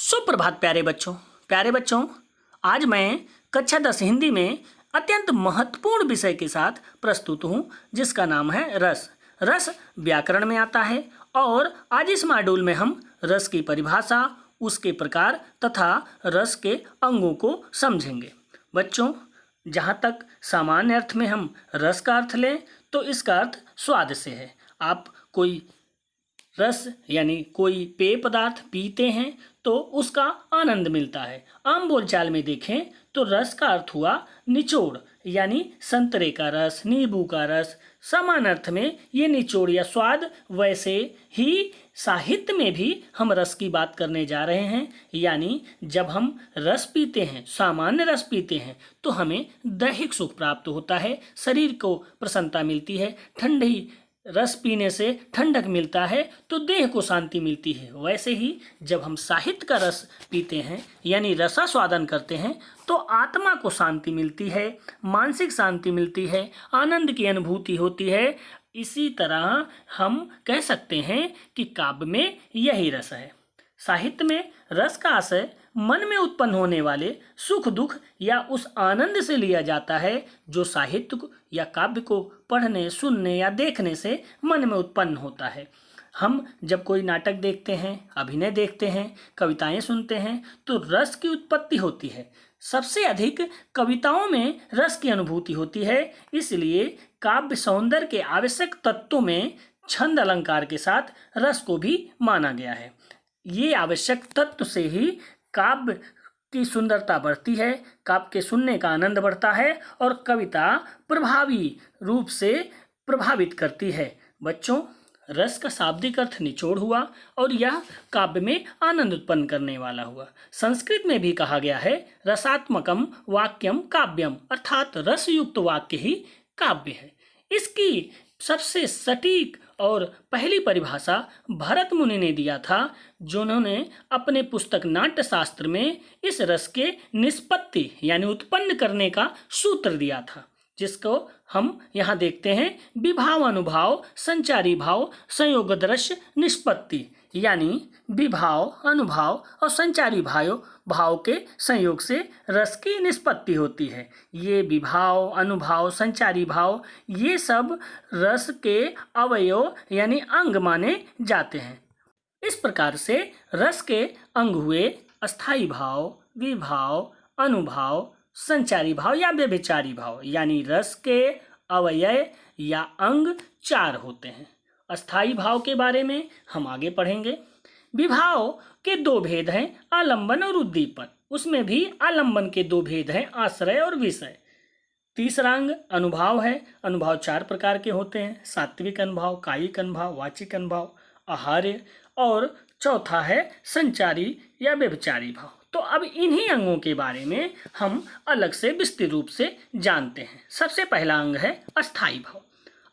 सुप्रभात प्यारे बच्चों, आज मैं कक्षा 10 हिंदी में अत्यंत महत्वपूर्ण विषय के साथ प्रस्तुत हूँ, जिसका नाम है रस। रस व्याकरण में आता है और आज इस मॉड्यूल में हम रस की परिभाषा, उसके प्रकार तथा रस के अंगों को समझेंगे। बच्चों, जहाँ तक सामान्य अर्थ में हम रस का अर्थ लें तो इसका अर्थ स्वाद से है। आप कोई रस यानी कोई पेय पदार्थ पीते हैं तो उसका आनंद मिलता है। आम बोलचाल में देखें तो रस का अर्थ हुआ निचोड़, यानी संतरे का रस, नींबू का रस। समान अर्थ में ये निचोड़ या स्वाद। वैसे ही साहित्य में भी हम रस की बात करने जा रहे हैं, यानी जब हम रस पीते हैं, सामान्य रस पीते हैं, तो हमें दैहिक सुख प्राप्त होता है, शरीर को प्रसन्नता मिलती है। ठंडी रस पीने से ठंडक मिलता है तो देह को शांति मिलती है। वैसे ही जब हम साहित्य का रस पीते हैं यानी रसास्वादन करते हैं तो आत्मा को शांति मिलती है, मानसिक शांति मिलती है, आनंद की अनुभूति होती है। इसी तरह हम कह सकते हैं कि काव्य में यही रस है। साहित्य में रस का आशय मन में उत्पन्न होने वाले सुख दुख या उस आनंद से लिया जाता है जो साहित्य या काव्य को पढ़ने, सुनने या देखने से मन में उत्पन्न होता है। हम जब कोई नाटक देखते हैं, अभिनय देखते हैं, कविताएं सुनते हैं तो रस की उत्पत्ति होती है। सबसे अधिक कविताओं में रस की अनुभूति होती है। इसलिए काव्य सौंदर्य के आवश्यक तत्वों में छंद अलंकार के साथ रस को भी माना गया है। ये आवश्यक तत्व से ही काव्य की सुंदरता बढ़ती है, काव्य के सुनने का आनंद बढ़ता है और कविता प्रभावी रूप से प्रभावित करती है। बच्चों, रस का शाब्दिक अर्थ निचोड़ हुआ और यह काव्य में आनंद उत्पन्न करने वाला हुआ। संस्कृत में भी कहा गया है रसात्मकम वाक्यम काव्यम, अर्थात रस युक्त वाक्य ही काव्य है। इसकी सबसे सटीक और पहली परिभाषा भरत मुनि ने दिया था, जिन्होंने अपने पुस्तक नाट्यशास्त्र में इस रस के निष्पत्ति यानी उत्पन्न करने का सूत्र दिया था, जिसको हम यहाँ देखते हैं। विभाव, अनुभाव, संचारी भाव, संयोग दृश्य, निष्पत्ति, यानी विभाव, अनुभाव और संचारी भाव के संयोग से रस की निष्पत्ति होती है। ये विभाव, अनुभाव, संचारी भाव, ये सब रस के अवयव यानी अंग माने जाते हैं। इस प्रकार से रस के अंग हुए अस्थाई भाव, विभाव, अनुभाव, संचारी भाव या व्यभिचारी भाव, यानी रस के अवयव या अंग 4 होते हैं। अस्थाई भाव के बारे में हम आगे पढ़ेंगे। विभाव के 2 भेद हैं, आलंबन और उद्दीपन। उसमें भी आलंबन के 2 भेद हैं, आश्रय और विषय। तीसरा अंग अनुभाव है। अनुभाव 4 प्रकार के होते हैं, सात्विक अनुभाव, कायिक अनुभाव, वाचिक अनुभाव, आहार्य, और चौथा है संचारी या व्यभिचारी भाव। तो अब इन्हीं अंगों के बारे में हम अलग से विस्तृत रूप से जानते हैं। सबसे पहला अंग है अस्थाई भाव।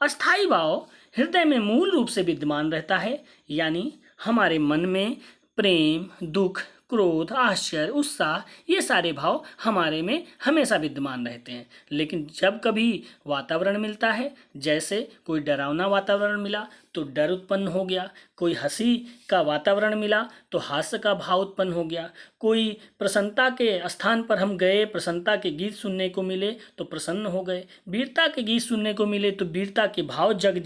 अस्थाई भाव हृदय में मूल रूप से विद्यमान रहता है, यानी हमारे मन में प्रेम, दुख, क्रोध, आश्चर्य, उत्साह, ये सारे भाव हमारे में हमेशा विद्यमान रहते हैं। लेकिन जब कभी वातावरण मिलता है, जैसे कोई डरावना वातावरण मिला तो डर उत्पन्न हो गया, कोई हंसी का वातावरण मिला तो हास्य का भाव उत्पन्न हो गया, कोई प्रसन्नता के स्थान पर हम गए, प्रसन्नता के गीत सुनने को मिले तो प्रसन्न हो गए, वीरता के गीत सुनने को मिले तो वीरता के भाव जग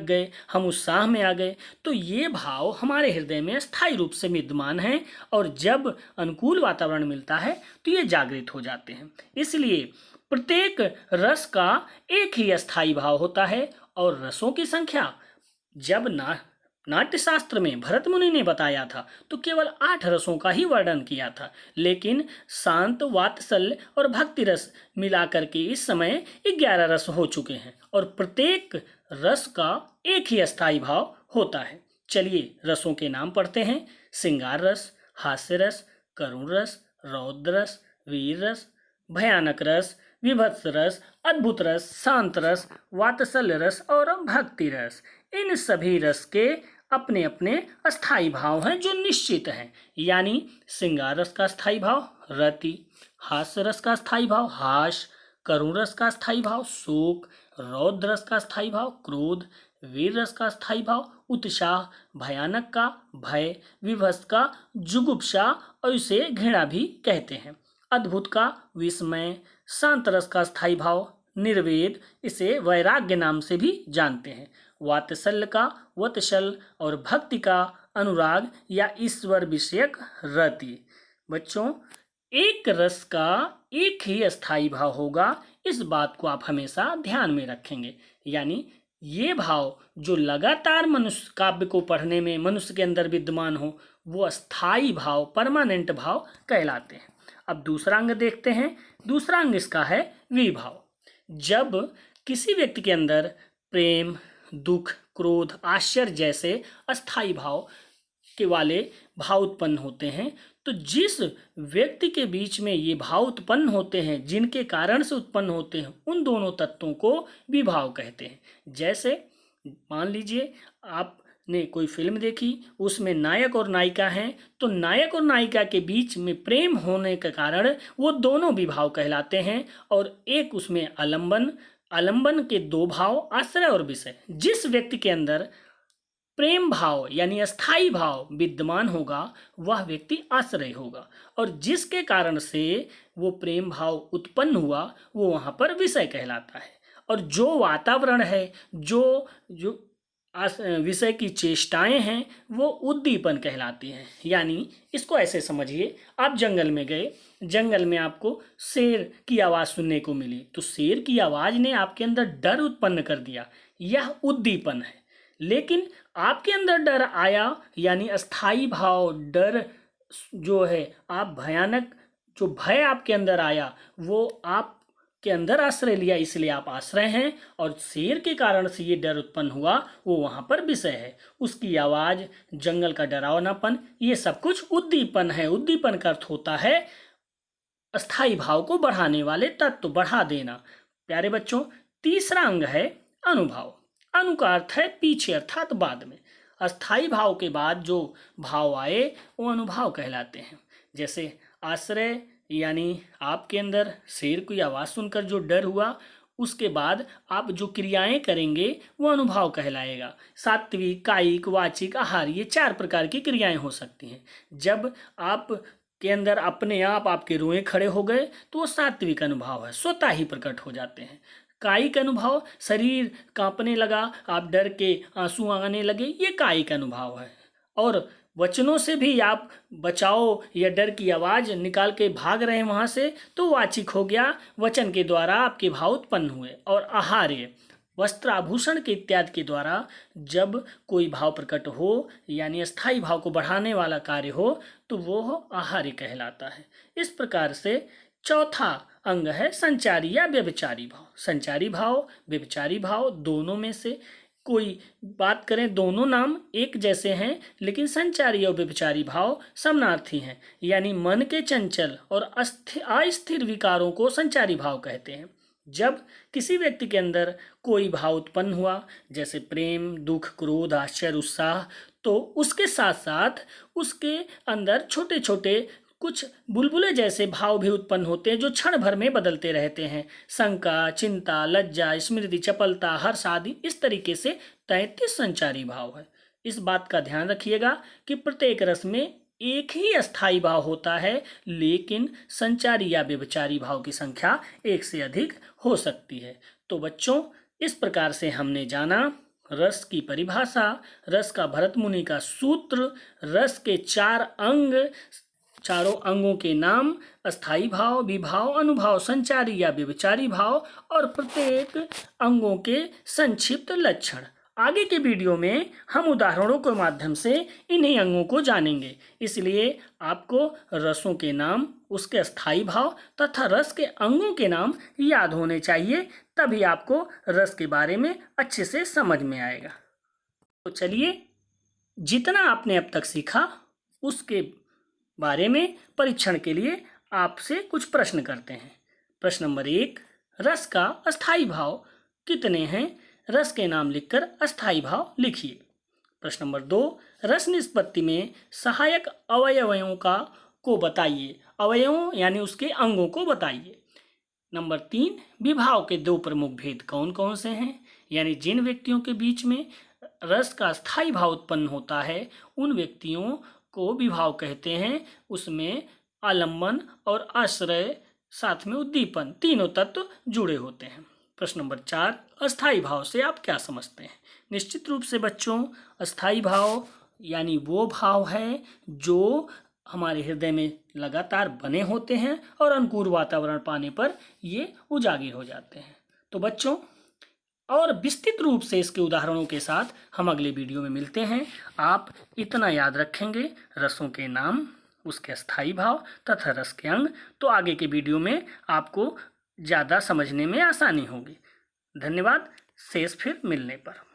गए, हम उत्साह में आ गए। तो ये भाव हमारे हृदय में स्थायी रूप से विद्यमान हैं और जब अनुकूल वातावरण मिलता है तो ये जागृत हो जाते हैं। इसलिए प्रत्येक रस का एक ही अस्थाई भाव होता है और रसों की संख्या जब नाट्यशास्त्र में भरत मुनि ने बताया था तो केवल 8 रसों का ही वर्णन किया था, लेकिन शांत, वात्सल्य और भक्ति रस मिलाकर के इस समय 11 रस हो चुके हैं और प्रत्येक रस का एक ही अस्थाई भाव होता है। चलिए रसों के नाम पढ़ते हैं। श्रृंगार रस, हास्य रस, करुण रस, रौद्र रस, वीर रस, भयानक रस, विभत्स रस, अद्भुत रस, शांत रस, वात्सल्य रस और भक्ति रस। इन सभी रस के अपने अपने अस्थाई भाव हैं जो निश्चित हैं, यानी श्रृंगार रस का स्थायी भाव रति, हास्य रस का स्थायी भाव हास, करुण रस का स्थायी भाव शोक, रौद्र रस का स्थायी भाव क्रोध, वीर रस का स्थायी भाव उत्साह, भयानक का भय, विभत्स का जुगुप्सा और इसे घृणा भी कहते हैं। अद्भुत का विस्मय, शांत रस का स्थायी भाव निर्वेद, इसे वैराग्य नाम से भी जानते हैं। वात्सल्य का वत्सल और भक्ति का अनुराग या ईश्वर विषयक रति। बच्चों, एक रस का एक ही स्थायी भाव होगा, इस बात को आप हमेशा ध्यान में रखेंगे। यानी ये भाव जो लगातार मनुष्य काव्य को पढ़ने में मनुष्य के अंदर विद्यमान हो, वो स्थायी भाव, परमानेंट भाव कहलाते हैं। अब दूसरा अंग देखते हैं। दूसरा अंग इसका है विभाव। जब किसी व्यक्ति के अंदर प्रेम, दुख, क्रोध, आश्चर्य जैसे अस्थायी भाव के वाले भाव उत्पन्न होते हैं, तो जिस व्यक्ति के बीच में ये भाव उत्पन्न होते हैं, जिनके कारण से उत्पन्न होते हैं, उन दोनों तत्वों को विभाव कहते हैं। जैसे मान लीजिए आपने कोई फिल्म देखी, उसमें नायक और नायिका हैं, तो नायक और नायिका के बीच में प्रेम होने के कारण वो दोनों विभाव कहलाते हैं। और एक उसमें आलंबन के दो भाव, आश्रय और विषय। जिस व्यक्ति के अंदर प्रेम भाव यानी अस्थाई भाव विद्यमान होगा, वह व्यक्ति आश्रय होगा, और जिसके कारण से वो प्रेम भाव उत्पन्न हुआ, वो वहाँ पर विषय कहलाता है। और जो वातावरण है, जो विषय की चेष्टाएं हैं, वो उद्दीपन कहलाती हैं। यानी इसको ऐसे समझिए, आप जंगल में गए, जंगल में आपको शेर की आवाज़ सुनने को मिली, तो शेर की आवाज़ ने आपके अंदर डर उत्पन्न कर दिया, यह उद्दीपन है। लेकिन आपके अंदर डर आया, यानी अस्थाई भाव, डर जो है, आप भयानक जो भय आपके अंदर आया, वो आप के अंदर आश्रय लिया, इसलिए आप आश्रय हैं। और शेर के कारण से ये डर उत्पन्न हुआ, वो वहाँ पर विषय है। उसकी आवाज़, जंगल का डरावनापन, ये सब कुछ उद्दीपन है। उद्दीपन का अर्थ होता है अस्थाई भाव को बढ़ाने वाले तत्व, बढ़ा देना। प्यारे बच्चों, तीसरा अंग है अनुभाव। अनु का अर्थ है पीछे, अर्थात बाद में। अस्थाई भाव के बाद जो भाव आए, वो अनुभाव कहलाते हैं। जैसे आश्रय, यानी आपके अंदर शेर की आवाज़ सुनकर जो डर हुआ, उसके बाद आप जो क्रियाएं करेंगे, वो अनुभाव कहलाएगा। सात्विक, कायिक, वाचिक, आहार, ये 4 प्रकार की क्रियाएं हो सकती हैं। जब आप के अंदर अपने आप आपके रोए खड़े हो गए, तो वो सात्विक अनुभाव है, स्वतः ही प्रकट हो जाते हैं। कायिक अनुभव, शरीर कांपने लगा, आप डर के आंसू आने लगे, ये कायिक अनुभाव है। और वचनों से भी आप बचाओ या डर की आवाज़ निकाल के भाग रहे हैं वहाँ से, तो वाचिक हो गया, वचन के द्वारा आपके भाव उत्पन्न हुए। और आहार्य, वस्त्र आभूषण के इत्यादि के द्वारा जब कोई भाव प्रकट हो, यानी अस्थाई भाव को बढ़ाने वाला कार्य हो, तो वो आहार्य कहलाता है। इस प्रकार से चौथा अंग है संचारी या व्यभिचारी भाव। संचारी भाव, व्यभिचारी भाव, दोनों में से कोई बात करें, दोनों नाम एक जैसे हैं, लेकिन संचारी और व्यभिचारी भाव समानार्थी हैं। यानी मन के चंचल और अस्थिर विकारों को संचारी भाव कहते हैं। जब किसी व्यक्ति के अंदर कोई भाव उत्पन्न हुआ, जैसे प्रेम, दुख, क्रोध, आश्चर्य, उत्साह, तो उसके साथ साथ उसके अंदर छोटे छोटे कुछ बुलबुले जैसे भाव भी उत्पन्न होते हैं, जो क्षण भर में बदलते रहते हैं। शंका, चिंता, लज्जा, स्मृति, चपलता, हर्ष आदि, इस तरीके से 33 संचारी भाव है। इस बात का ध्यान रखिएगा कि प्रत्येक रस में एक ही अस्थाई भाव होता है, लेकिन संचारी या व्यभिचारी भाव की संख्या 1 से अधिक हो सकती है। तो बच्चों, इस प्रकार से हमने जाना रस की परिभाषा, रस का भरत मुनि का सूत्र, रस के 4 अंग, चारों अंगों के नाम, अस्थाई भाव, विभाव, अनुभाव, संचारी या व्यभिचारी भाव, और प्रत्येक अंगों के संक्षिप्त लक्षण। आगे के वीडियो में हम उदाहरणों के माध्यम से इन्हीं अंगों को जानेंगे। इसलिए आपको रसों के नाम, उसके अस्थाई भाव तथा रस के अंगों के नाम याद होने चाहिए, तभी आपको रस के बारे में अच्छे से समझ में आएगा। तो चलिए, जितना आपने अब तक सीखा, उसके बारे में परीक्षण के लिए आपसे कुछ प्रश्न करते हैं। प्रश्न नंबर 1, रस का अस्थाई भाव कितने हैं? रस के नाम लिखकर अस्थाई भाव लिखिए। प्रश्न नंबर 2, रस निष्पत्ति में सहायक अवयवों को बताइए। अवयवों यानी उसके अंगों को बताइए। नंबर 3, विभाव के 2 प्रमुख भेद कौन कौन से हैं? यानी जिन व्यक्तियों के बीच में रस का स्थायी भाव उत्पन्न होता है उन व्यक्तियों को विभाव कहते हैं। उसमें आलम्बन और आश्रय साथ में उद्दीपन तीनों तत्व जुड़े होते हैं। प्रश्न नंबर 4, अस्थाई भाव से आप क्या समझते हैं? निश्चित रूप से बच्चों, अस्थाई भाव यानी वो भाव है जो हमारे हृदय में लगातार बने होते हैं और अनुकूल वातावरण पाने पर ये उजागर हो जाते हैं। तो बच्चों, और विस्तृत रूप से इसके उदाहरणों के साथ हम अगले वीडियो में मिलते हैं। आप इतना याद रखेंगे, रसों के नाम, उसके अस्थाई भाव तथा रस के अंग, तो आगे के वीडियो में आपको ज़्यादा समझने में आसानी होगी। धन्यवाद। शेष फिर मिलने पर।